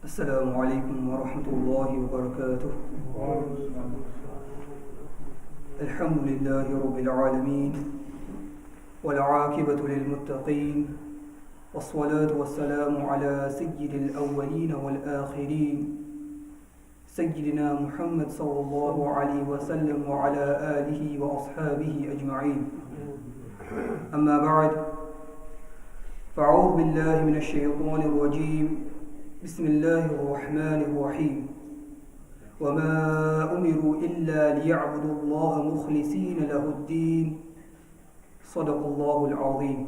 السلام عليكم ورحمة الله وبركاته. الحمد لله رب العالمين والعاقبة للمتقين والصلاة والسلام على سيد الأولين والآخرين سيدنا محمد صلى الله عليه وسلم وعلى آله وأصحابه أجمعين. أما بعد، فأعوذ بالله من الشيطان الرجيم. بسم الله الرحمن الرحيم. وما أمروا إلا ليعبدوا الله مخلصين له الدين. صدق الله العظيم.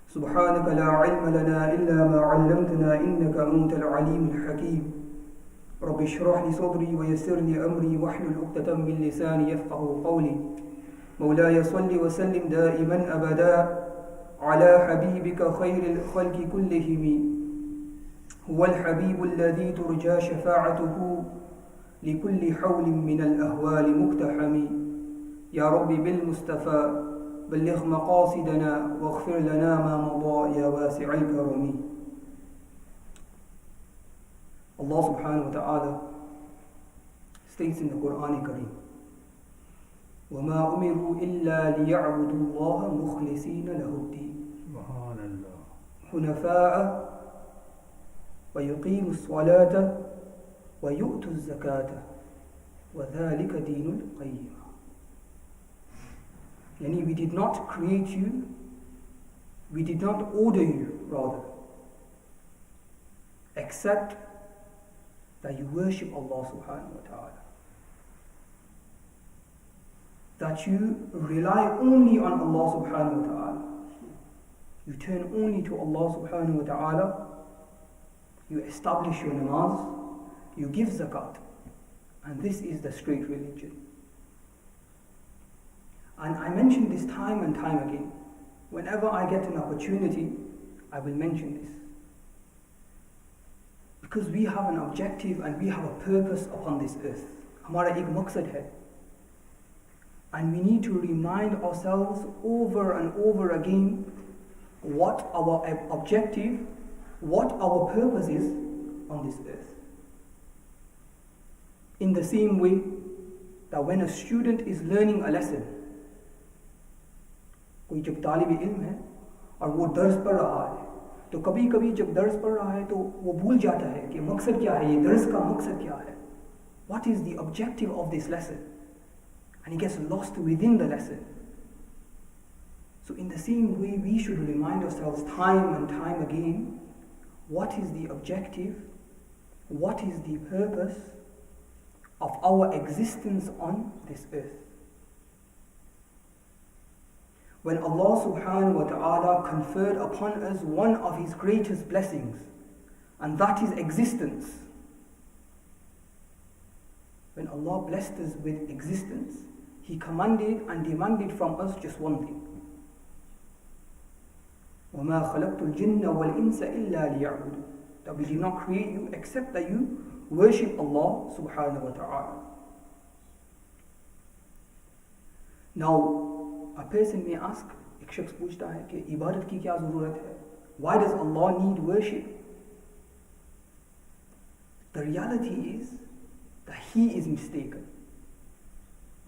سبحانك لا علم لنا إلا ما علمتنا إنك أنت العليم الحكيم. رب اشرح لي صدري ويسر لي أمري واحلل عقدة من لساني يفقه قولي. مولاي صل وسلم دائما أبدا على حبيبك خير الخلق كلهم. هو الحبيب الذي ترجى شفاعته لكل حول من الأهوال مقتحم. يا رب بالمصطفى بلغ مقاصدنا واغفر لنا ما مضى يا واسع الكرم. Allah subhanahu wa ta'ala states in the Quran Kareem, وَمَا أُمِرُوا إِلَّا لِيَعْبُدُوا اللَّهَ مُخْلِصِينَ لَهُ الدِّينَ حُنَفَاءَ ويقيم الصلاة ويؤتوا الزكاة وذلك دين القيم. Yani we did not create you, we did not order you rather, except that you worship Allah subhanahu wa ta'ala, that you rely only on Allah subhanahu wa ta'ala, you turn only to Allah subhanahu wa ta'ala, you establish your namaz, you give zakat, and this is the straight religion. And I mention this time and time again. Whenever I get an opportunity, I will mention this. Because we have an objective and we have a purpose upon this earth. Hamara ek maqsad hai. And we need to remind ourselves over and over again what our objective, what our purpose is on this earth. In the same way that when a student is learning a lesson, कोई जब तालिब इल्म है और वो दर्स पढ़ रहा है, तो कभी कभी जब दर्स पढ़ रहा है तो वो भूल जाता है कि मकसद क्या है, ये दर्स का मकसद क्या है, what is the objective of this lesson, and he gets lost within the lesson. So in the same way we should remind ourselves time and time again, what is the objective, what is the purpose of our existence on this earth. When Allah subhanahu wa ta'ala conferred upon us one of His greatest blessings, and that is existence. When Allah blessed us with existence, He commanded and demanded from us just one thing. وَمَا خَلَقْتُ الْجِنَّ وَالْإِنسَ إِلَّا لِيَعْبُدُونَ. That we did not create you except that you worship Allah subhanahu wa ta'ala. Now, a person may ask, एक शख्स पूछता है कि इबादत की क्या ज़रूरत है? Why does Allah need worship? The reality is that he is mistaken.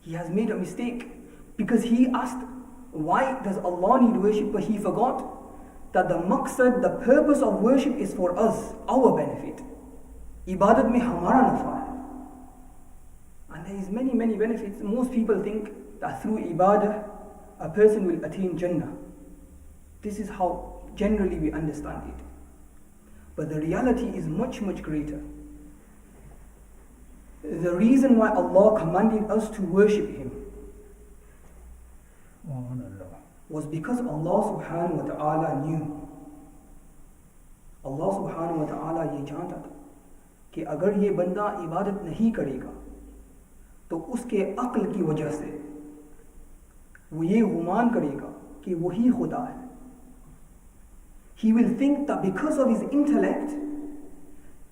He has made a mistake because he asked, why does Allah need worship? But he forgot that the maqsad, the purpose of worship is for us, our benefit. Ibadat mein hamara nafa hai. And there is many benefits. Most people think that through ibadah, a person will attain Jannah. This is how generally we understand it. But the reality is much greater. The reason why Allah commanded us to worship Him was because Allah subhanahu wa ta'ala knew. Allah subhanahu wa ta'ala ये जानता था कि अगर ये बंदा इबादत नहीं करेगा तो उसके अक्ल की वजह से वो ये गुमान करेगा कि वही खुदा है. He will think that because of his intellect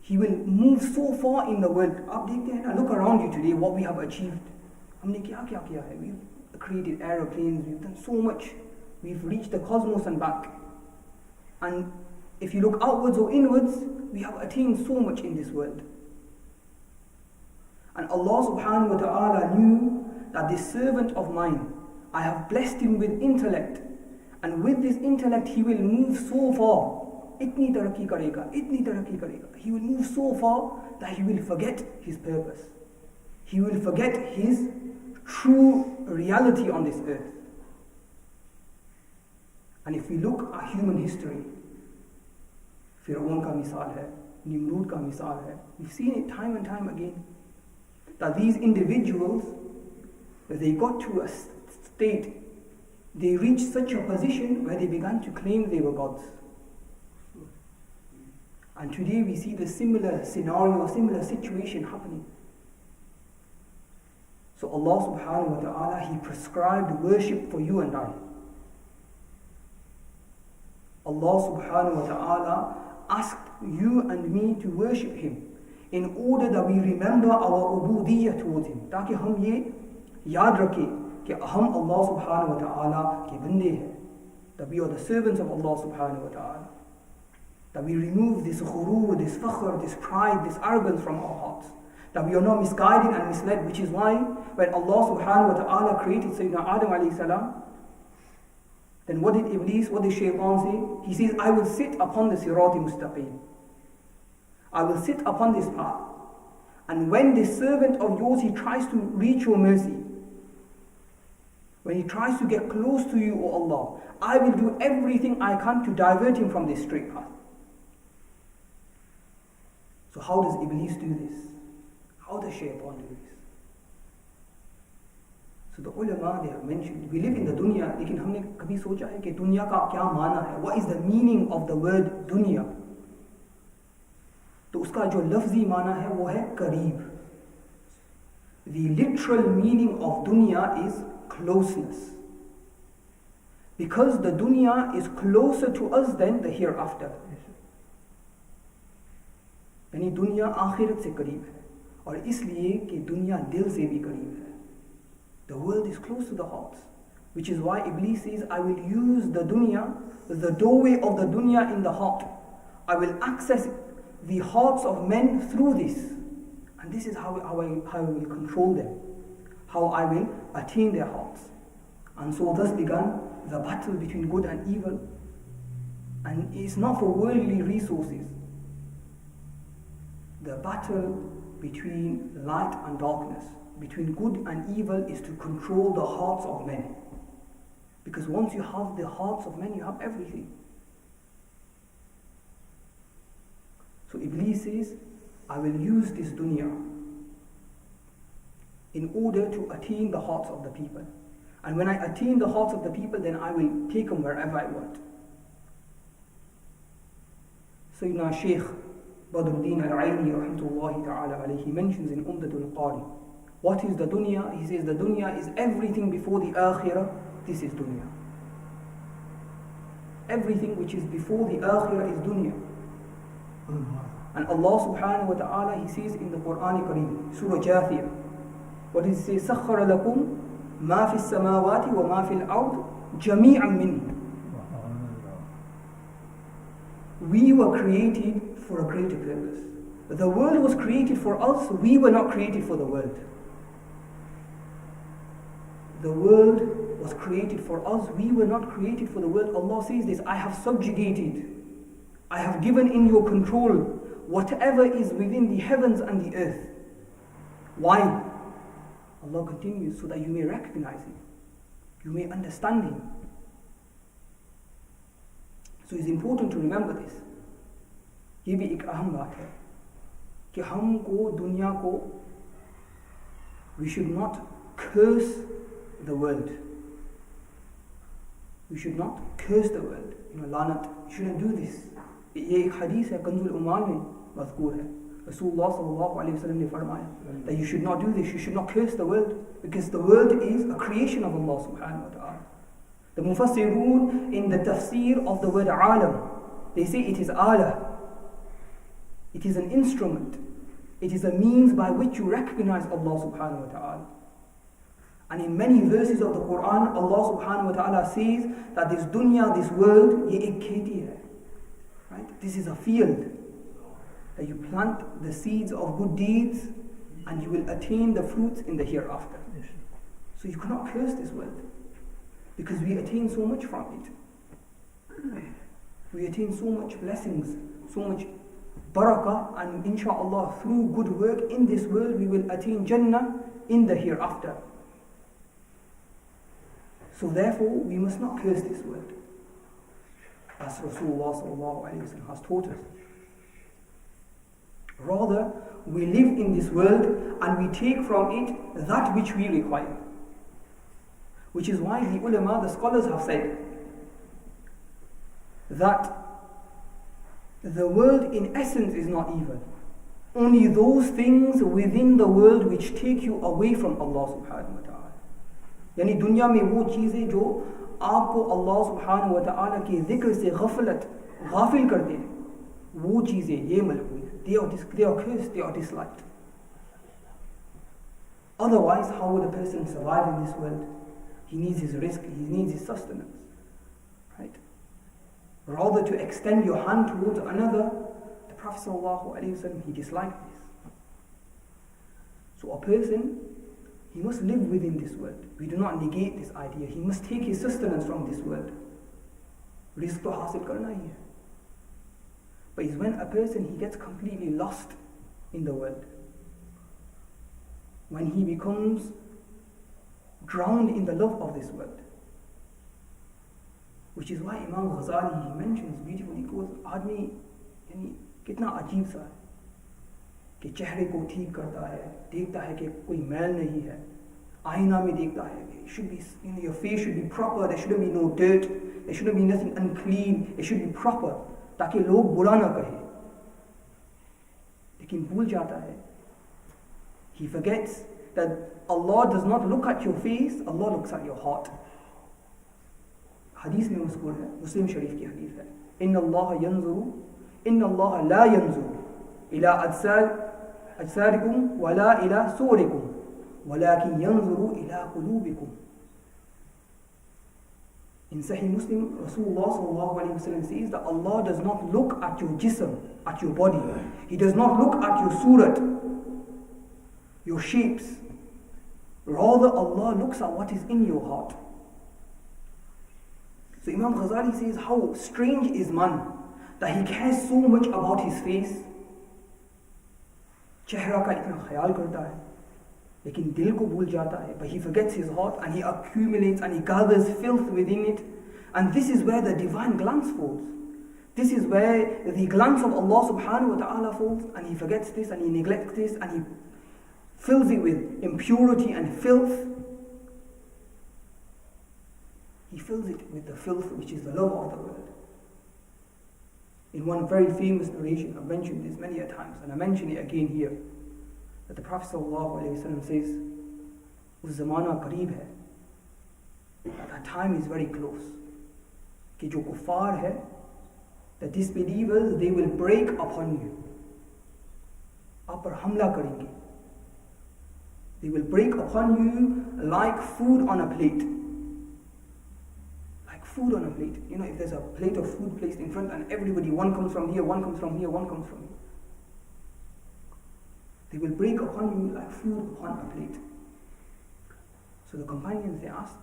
he will move so far in the world. आप देखते हैं ना, look around you today, what we have achieved. हमने क्या क्या किया है? We've created aeroplanes, we've done so much, we've reached the cosmos and back. And if you look outwards or inwards, we have attained so much in this world. And Allah subhanahu wa ta'ala knew that this servant of mine, I have blessed him with intellect, and with this intellect he will move so far. Itni taraqi karega, itni taraqi karega. He will move so far that he will forget his purpose. He will forget his true reality on this earth. And if we look at human history, Fir'aun ka misal hai, Nimrud ka misal hai, we've seen it time and time again, that these individuals, they got to a state, they reached such a position where they began to claim they were gods. And today we see the similar scenario, similar situation happening. So Allah subhanahu wa ta'ala, He prescribed worship for you and I. Allah subhanahu wa ta'ala asked you and me to worship Him in order that we remember our ubudiyyah towards Him. ताकि हम ये याद रखें कि हम Allah subhanahu wa ta'ala के बंदे हैं. That we are the servants of Allah subhanahu wa ta'ala. That we remove this ghurur, this fakhr, this pride, this arrogance from our hearts. That we are not misguided and misled, which is why when Allah subhanahu wa ta'ala created Sayyidina Adam alayhi salam, then what did Iblis, what did Shaitan say? He says, I will sit upon the Sirati Mustaqim. I will sit upon this path. And when this servant of yours, he tries to reach your mercy, when he tries to get close to you, O Allah, I will do everything I can to divert him from this straight path. So how does Iblis do this? How does Shaitan do this? So the ulama, they have mentioned, we live in the dunya, लेकिन हमने कभी सोचा है कि दुनिया का क्या माना है? What is the meaning of the word dunya? तो उसका जो लफ्जी माना है वो है करीब. The literal meaning of dunya is closeness. Because the dunya is closer to us than the hereafter. यानी दुनिया आखिरत से करीब है, और इसलिए कि दुनिया दिल से भी करीब है. The world is close to the hearts, which is why Iblis says, I will use the dunya, the doorway of the dunya in the heart. I will access the hearts of men through this. And this is how I will control them, how I will attain their hearts. And so thus began the battle between good and evil. And it's not for worldly resources. The battle between light and darkness, between good and evil, is to control the hearts of men. Because once you have the hearts of men, you have everything. So Iblis says, I will use this dunya in order to attain the hearts of the people. And when I attain the hearts of the people, then I will take them wherever I want. Sayyidina Shaykh Badruddin al-Aini rahmatullahi ta'ala alayhi, he mentions in Umdatul Qari, what is the dunya? He says the dunya is everything before the akhirah. This is dunya. Everything which is before the akhirah is dunya. And Allah subhanahu wa ta'ala, He says in the Quran Kareem, Surah Jathiyah, what does He say? سَخَّرَ لَكُمْ مَا فِي السَّمَاوَاتِ وَمَا فِي الْأَرْضِ جَمِيعًا مِنْهُ. We were created for a greater purpose. The world was created for us, we were not created for the world. The world was created for us, we were not created for the world. Allah says this, I have subjugated, I have given in your control whatever is within the heavens and the earth. Why? Allah continues, so that you may recognize Him, you may understand Him. So it's important to remember this. ये भी एक अहम बात है कि हमको दुनिया को, we should not curse the world. We should not curse the world. Lanat, you shouldn't do this. ये एक हदीस है कंजुल उमाल में मज़कूर है. Rasulullah sallallahu alayhi wa sallam ने फरमाया that you should not do this, you should not curse the world, because the world is a creation of Allah subhanahu wa ta'ala. The Mufassirun in the tafsir of the word alam, they say it is ala. It is an instrument. It is a means by which you recognize Allah subhanahu wa ta'ala. And in many verses of the Quran, Allah subhanahu wa ta'ala says that this dunya, this world, ye ek kheti hai. Right? This is a field. that you plant the seeds of good deeds and you will attain the fruits in the hereafter. So you cannot curse this world, because we attain so much from it. We attain so much blessings, so much barakah, and inshaAllah through good work in this world we will attain Jannah in the hereafter. So therefore we must not curse this world, as Rasulullah has taught us. Rather, we live in this world and we take from it that which we require. Which is why the ulama, the scholars have said that the world in essence is not evil. Only those things within the world which take you away from Allah subhanahu wa ta'ala. यानी दुनिया में वो चीज़ें जो आपको अल्लाह सुब्हानहु व तआला के ज़िक्र से गाफिल कर दे, वो चीज़ें ये मलकून, they are cursed, they are disliked. Otherwise, how would a person survive in this world? He needs his rizq, he needs his sustenance, right? Rather to extend your hand towards another, the Prophet ﷺ, he disliked this. So a person, he must live within this world. We do not negate this idea. He must take his sustenance from this world. Rizq to hasil karna hi hai. But it's when a person, he gets completely lost in the world, when he becomes drowned in the love of this world. Which is why Imam Ghazali, he mentions beautifully, he goes, आदमी यानी कितना अजीब सा है कि चेहरे को ठीक करता है, देखता है कि कोई मैल नहीं है, आईना में देखता है कि should be, your face should be proper, there shouldn't be no dirt, there shouldn't be nothing unclean, it should be proper, ताकि लोग बुरा ना कहे. लेकिन भूल जाता है, he forgets that Allah does not look at your face, Allah looks at your heart. हदीस में मज़कूर है, मुस्लिम शरीफ की हदीस है, इन्ना अल्लाह ला यंजुरु इला अजसारिकुम वला इला सूरिकुम वलाकिन यंजुरु इला कुलूबिकुम. In Sahih Muslim, Rasulullah sallallahu alayhi wa sallam says that Allah does not look at your jism, at your body. He does not look at your surat, your shapes. Rather, Allah looks at what is in your heart. So Imam Ghazali says, how strange is man that he cares so much about his face. चेहरा का इतना ख्याल करता है, लेकिन दिल को भूल जाता है. But he forgets his heart and he accumulates and he gathers filth within it. And this is where the divine glance falls. This is where the glance of Allah subhanahu wa ta'ala falls, and he forgets this and he neglects this and he fills it with impurity and filth. He fills it with the filth which is the love of the world. In one very famous narration, I've mentioned this many a times, and I mention it again here, that the Prophet ﷺ says, "Us zamana qareeb hai," that time is very close. कि जो कुफार है, the disbelievers, they will break upon you. आप पर हमला करेंगे. They will break upon you like food on a plate. Food on a plate. You know, if there's a plate of food placed in front and everybody, one comes from here, one comes from here, one comes from here. They will break upon you like food upon a plate. So the companions, they asked,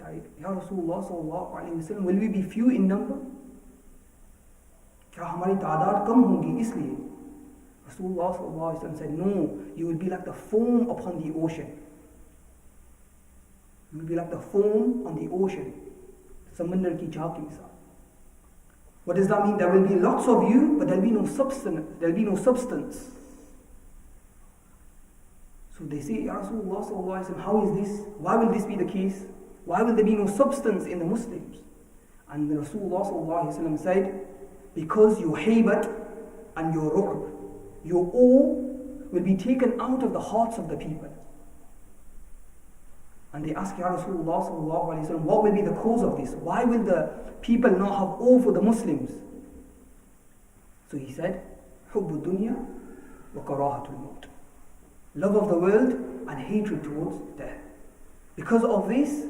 Ya Rasulullah sallallahu alayhi wa sallam, will we be few in number? क्या हमारी तादाद कम होगी इसलिए? Rasulullah sallallahu alayhi wa sallam said, no, you will be like the foam upon the ocean. You will be like the foam on the ocean. समंदर की झाग के मिसाल. What does that mean? There will be lots of you, but there will be no substance. There will be no substance. So they say, Ya Rasulullah sallallahu alaihi wasallam, how is this? Why will this be the case? Why will there be no substance in the Muslims? And the Rasulullah sallallahu alaihi wasallam said, because your haybat and your ru'b, your awe will be taken out of the hearts of the people. And they ask Ya Rasulullah sallallahu alayhi wa sallam, what will be the cause of this? Why will the people not have awe for the Muslims? So he said, حُبُّ الدُّنْيَا وَكَرَاهَةُ الْمَوْتِ. Love of the world and hatred towards death. Because of this,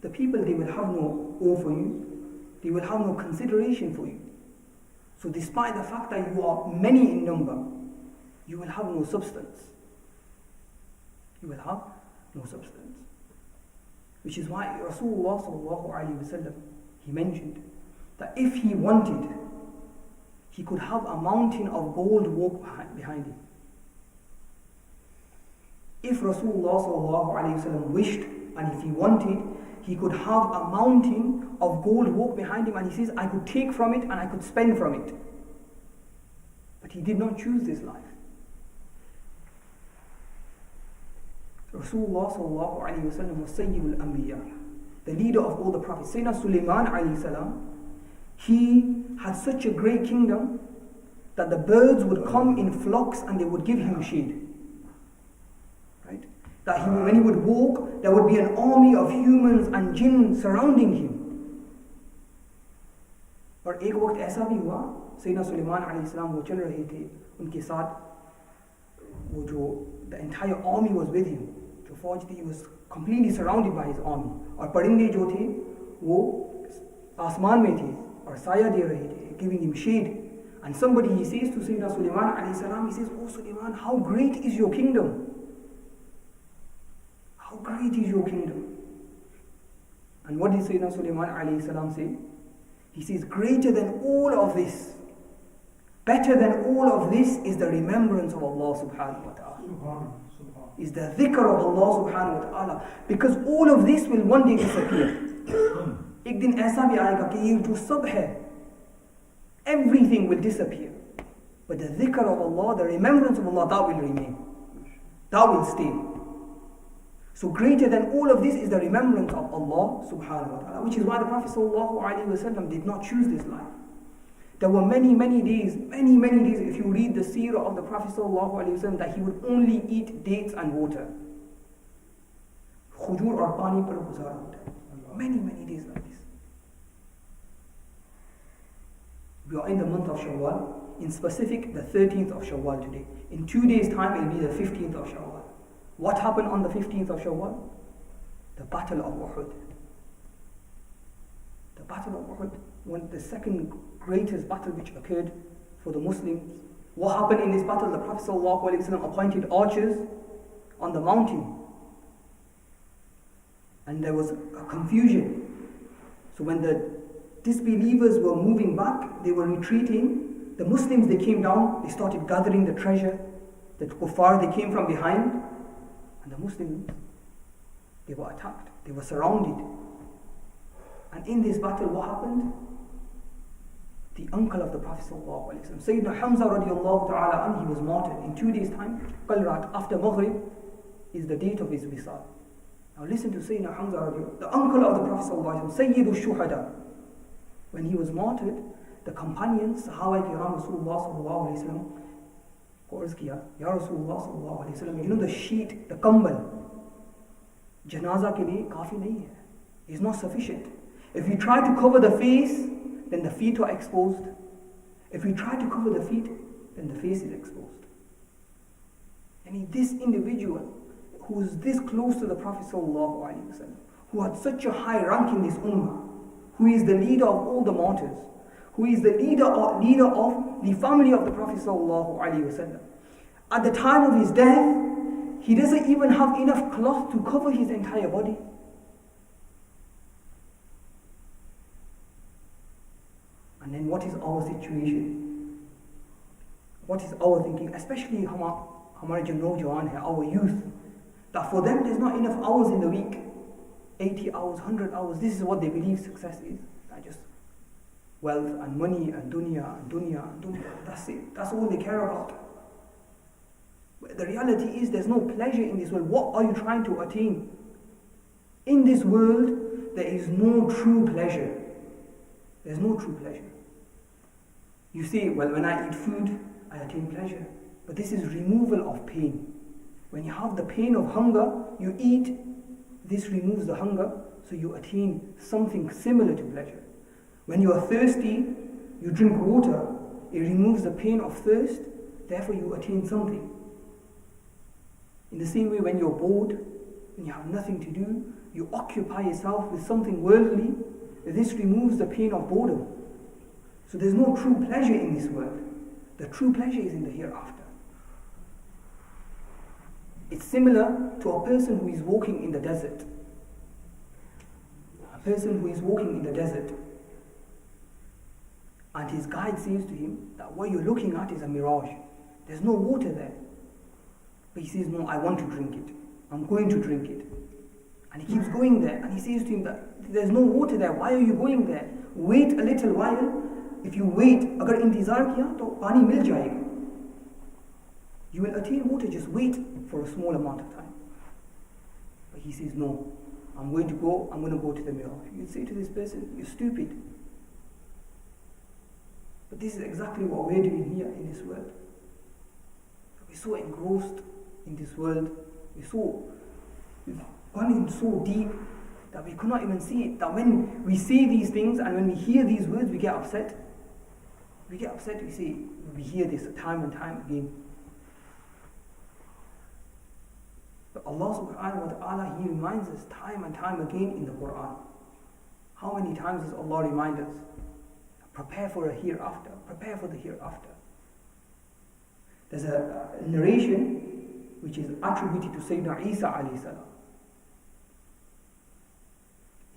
the people, they will have no awe for you. They will have no consideration for you. So despite the fact that you are many in number, you will have no substance. You will have no substance. Which is why Rasulullah sallallahu alaihi wasallam, he mentioned that if he wanted, he could have a mountain of gold walk behind him. If Rasulullah sallallahu alaihi wasallam wished, and if he wanted, he could have a mountain of gold walk behind him, and he says, I could take from it and I could spend from it. But he did not choose this life. Rasulullah sallallahu alaihi wasallam was Sayyidul Anbiya, the leader of all the prophets. Sayyidina Sulaiman alayhi salam, he had such a great kingdom that the birds would come in flocks and they would give him shade. Right? That when he would walk, there would be an army of humans and jinn surrounding him. और एक वक्त ऐसा भी हुआ, सैयदना सुलेमान अलैहिस्सलाम वो चल रहे थे, उनके साथ वो जो the entire army was with him, जो फौज थी, he was completely surrounded by his army, और परिंदे जो थे वो आसमान में थे और साया दे रहे थे, giving him shade. And somebody, he says to Sayyidina Sulaiman alayhi salam, he says, "Oh Sulaiman, how great is your kingdom? How great is your kingdom?" And what did Sayyidina Sulaiman alayhi salam say? He says, greater than all of this, better than all of this is the remembrance of Allah subhanahu wa ta'ala. Is the dhikr of Allah subhanahu wa ta'ala. Because all of this will one day disappear. एक दिन ऐसा भी आएगा कि ये जो सब है, everything will disappear. But the dhikr of Allah, the remembrance of Allah, that will remain. That will stay. So greater than all of this is the remembrance of Allah subhanahu wa ta'ala. Which is why the Prophet sallallahu alaihi wasallam did not choose this life. There were many days, if you read the seerah of the Prophet sallallahu alaihi wasallam, that he would only eat dates and water. Khujur or pani par guzara hota hai. Many days like this. We are in the month of Shawwal, in specific the 13th of Shawwal today. In 2 days' time it will be the 15th of Shawwal. What happened on the 15th of Shawwal? The Battle of Uhud. The Battle of Uhud, the second greatest battle which occurred for the Muslims. What happened in this battle? The Prophet ﷺ appointed archers on the mountain. And there was a confusion. So when the disbelievers were moving back, they were retreating. The Muslims, they came down, they started gathering the treasure. The kuffar, they came from behind. And the Muslims, they were attacked. They were surrounded. And in this battle, what happened? The uncle of the Prophet ﷺ, Sayyidina Hamza radiallahu ta'ala anhu, he was martyred. In 2 days' time, Qalrat, after Maghrib, is the date of his wisal. Now listen to Sayyidina Hamza radiallahu, the uncle of the Prophet ﷺ, Sayyidu Shuhada. When he was martyred, the companions, Sahaba Kiram Rasulullah sallallahu alayhi wa sallam, Qurz kiya, Ya Rasulullah sallallahu alayhi wa sallam, you know the sheet, the kambal, janaza ke liye kafi nahi hai. It's not sufficient. If you try to cover the face, then the feet are exposed. If you try to cover the feet, then the face is exposed. And this individual who is this close to the Prophet sallallahu alaihi wasallam, who had such a high rank in this ummah, who is the leader of all the martyrs, who is the leader of the family of the Prophet sallallahu alaihi wasallam, at the time of his death, he doesn't even have enough cloth to cover his entire body. And then what is our situation? What is our thinking? Especially hamare jo naujawan hai, our youth, that for them there's not enough hours in the week. 80 hours, 100 hours, this is what they believe success is. That just wealth and money and dunya and dunya and dunya. That's it. That's all they care about. But the reality is there's no pleasure in this world. What are you trying to attain? In this world, there is no true pleasure. There's no true pleasure. You say, well, when I eat food, I attain pleasure. But this is removal of pain. When you have the pain of hunger, you eat, this removes the hunger, so you attain something similar to pleasure. When you are thirsty, you drink water, it removes the pain of thirst, therefore you attain something. In the same way, when you're bored, when you have nothing to do, you occupy yourself with something worldly, this removes the pain of boredom. So there's no true pleasure in this world. The true pleasure is in the hereafter. It's similar to a person who is walking in the desert. A person who is walking in the desert, and his guide says to him that what you're looking at is a mirage. There's no water there. But he says, no, I want to drink it. I'm going to drink it. And he keeps going there, and he says to him that there's no water there. Why are you going there? Wait a little while. If you wait, agar intizar kiya, to pani mil jayega. You will attain water, just wait for a small amount of time. But he says, no, I'm going to go to the mirage. You'd say to this person, you're stupid. But this is exactly what we're doing here in this world. We're so engrossed in this world. We've gone in so deep that we cannot even see it. That when we say these things and when we hear these words, we get upset. We hear this time and time again. But Allah subhanahu wa ta'ala, He reminds us time and time again in the Quran. How many times does Allah remind us? Prepare for a hereafter. Prepare for the hereafter. There's a narration which is attributed to Sayyidina Isa alayhi salam.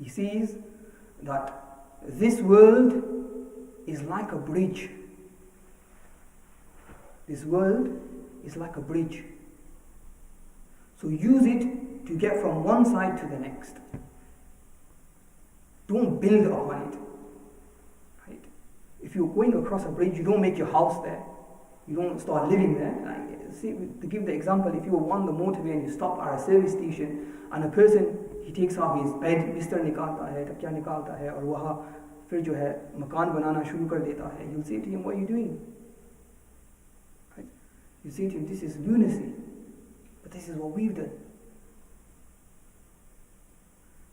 He says that this world is like a bridge. This world is like a bridge. So use it to get from one side to the next. Don't build upon it. Right? If you're going across a bridge, you don't make your house there. You don't start living there. See, to give the example, if you're on the motorway and you stop at a service station and a person, he takes off his bed, बिस्तर निकालता है, तकिया निकालता है और वहाँ फिर जो है मकान बनाना शुरू कर देता है. You'll say to him, what are you doing? Right? You say to him, this is lunacy. But this is what we've done.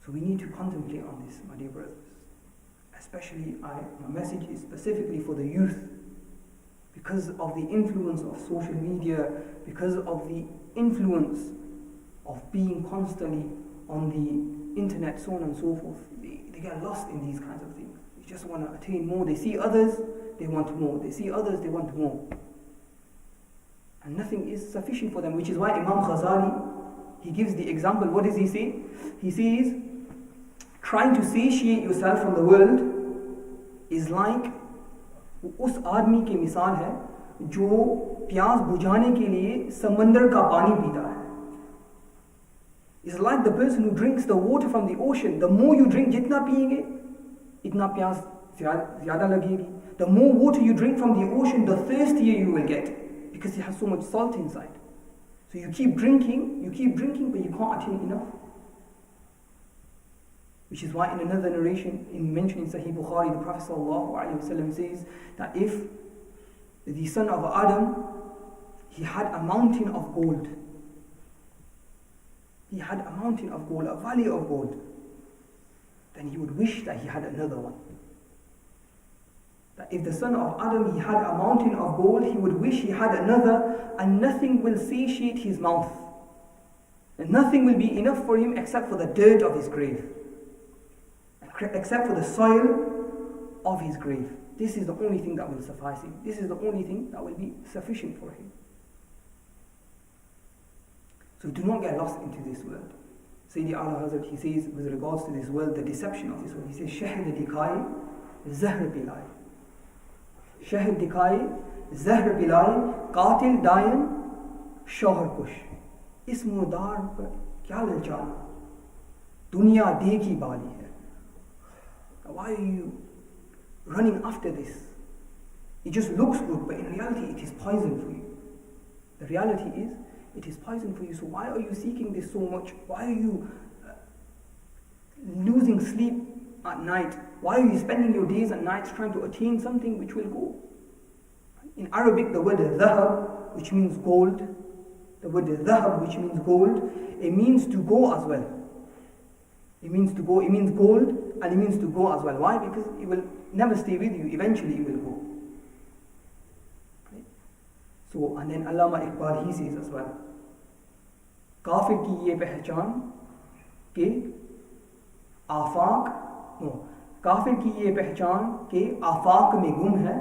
So we need to contemplate on this, my dear brothers. Especially, my message is specifically for the youth. Because of the influence of social media, because of the influence of being constantly on the internet, so on and so forth, they get lost in these kinds of things. They just want to attain more. They see others, they want more. They see others, they want more. And nothing is sufficient for them, which is why Imam Ghazali, he gives the example. What does he say? He says, trying to satiate yourself from the world is like उस आदमी की मिसाल है जो प्यास बुझाने के लिए समंदर का पानी पीता है. It's like the person who drinks the water from the ocean. The more you drink, जितना पिएंगे इतना प्यास ज़्यादा लगेगी. The more water you drink from the ocean, the thirstier you will get, because it has so much salt inside. So you keep drinking, but you can't attain enough. Which is why in another narration, in mentioning Sahih Bukhari, the Prophet ﷺ says that if the son of Adam, he had a mountain of gold, a valley of gold, then he would wish that he had another one. That if the son of Adam, he had a mountain of gold, he would wish he had another, and nothing will satiate his mouth. And nothing will be enough for him except for the dirt of his grave. Except for the soil of his grave. This is the only thing that will suffice him. This is the only thing that will be sufficient for him. So do not get lost into this world. Sayyidi Ala Hazrat, he says with regards to this world, the deception of this world, he says, Shahid dikai, zahr bilai. Shahid dikai, zahr bilai, qatil dayan, shahar kush. Ismu dar par kya lalchana? Dunya dekhi bali hai. Why are you running after this? It just looks good, but in reality it is poison for you. The reality is, it is poison for you. So why are you seeking this so much? Why are you losing sleep at night? Why are you spending your days and nights trying to attain something which will go? In Arabic, the word dhahab, which means gold, it means to go as well. It means to go, it means gold, and it means to go as well. Why? Because it will never stay with you, eventually it will go. Right? So, and then Allama Iqbal, he says as well, Kafir ki ye pehchan ke काफिर की ये पहचान के आफाक में गुम है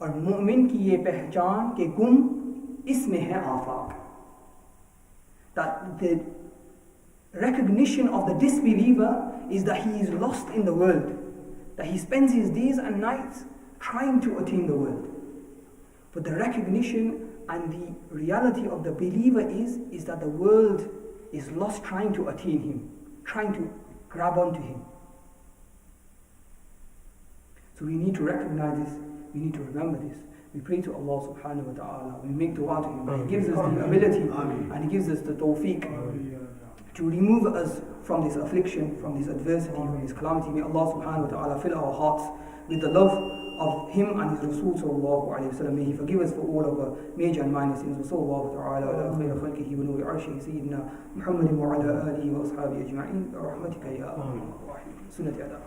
और मोमिन की ये पहचान के गुम इसमें है आफाक. That the recognition of the disbeliever is that he is lost in the world, that he spends his days and nights trying to attain the world. But the recognition and the reality of the believer is that the world is lost trying to attain him, trying to grab onto him. So we need to recognize this, we need to remember this. We pray to Allah subhanahu wa ta'ala, we make dua to him, He gives us the ability and He gives us the tawfiq to remove us from this affliction, from this adversity, from this calamity. May Allah subhanahu wa ta'ala fill our hearts with the love of Him and His Rasul sallallahu alayhi wa sallam. May He forgive us for all of our major and minor sins. Wa sallallahu ta'ala ala khayra khalqihi wa nuri arshihi sayyidina Muhammadin wa ala alihi wa ashabihi ajma'in. Rahmatika ya arhamar rahimin. Sunnati ada.